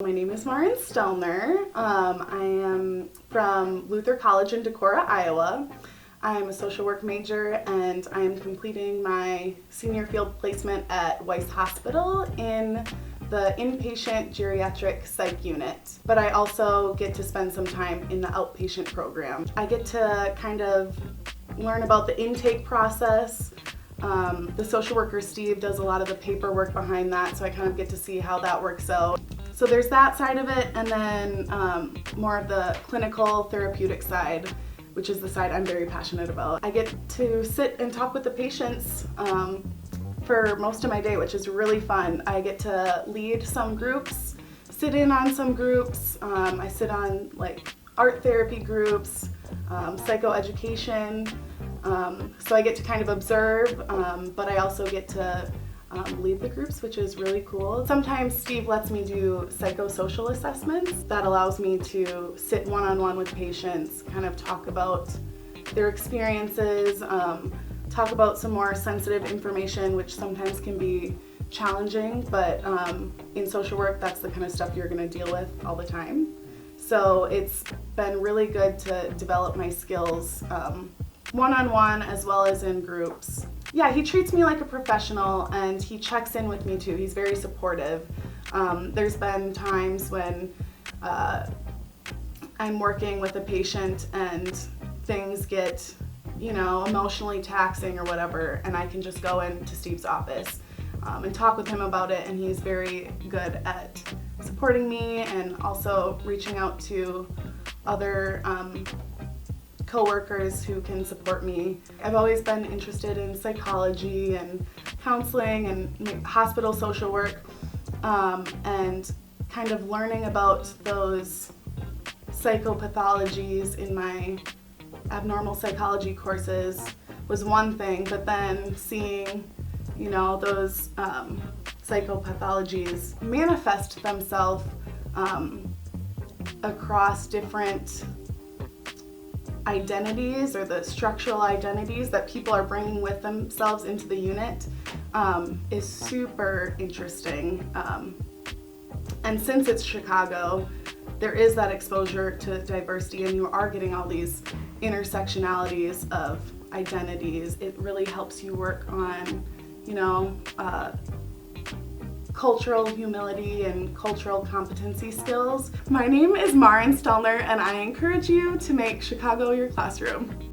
My name is Marin Stellner. I am from Luther College in Decorah, Iowa. I'm a social work major and I'm completing my senior field placement at Weiss Hospital in the inpatient geriatric psych unit. But I also get to spend some time in the outpatient program. I get to kind of learn about the intake process. The social worker Steve does a lot of the paperwork behind that, so I kind of get to see how that works out. So there's that side of it, and then more of the clinical therapeutic side, which is the side I'm very passionate about. I get to sit and talk with the patients for most of my day, which is really fun. I get to lead some groups, sit in on some groups. I sit on like art therapy groups, psychoeducation. So I get to kind of observe, but I also get to lead the groups, which is really cool. Sometimes Steve lets me do psychosocial assessments. That allows me to sit one-on-one with patients, kind of talk about their experiences, talk about some more sensitive information, which sometimes can be challenging, but in social work, that's the kind of stuff you're going to deal with all the time. So it's been really good to develop my skills one-on-one as well as in groups. Yeah, he treats me like a professional and he checks in with me too. He's very supportive. There's been times when I'm working with a patient and things get, emotionally taxing or whatever, and I can just go into Steve's office and talk with him about it, and he's very good at supporting me and also reaching out to other co-workers who can support me. I've always been interested in psychology and counseling and hospital social work, and kind of learning about those psychopathologies in my abnormal psychology courses was one thing, but then seeing, those psychopathologies manifest themselves across different identities, or the structural identities that people are bringing with themselves into the unit, is super interesting. And since it's Chicago, there is that exposure to diversity, and you are getting all these intersectionalities of identities. It really helps you work on, cultural humility and cultural competency skills. My name is Marin Stellner, and I encourage you to make Chicago your classroom.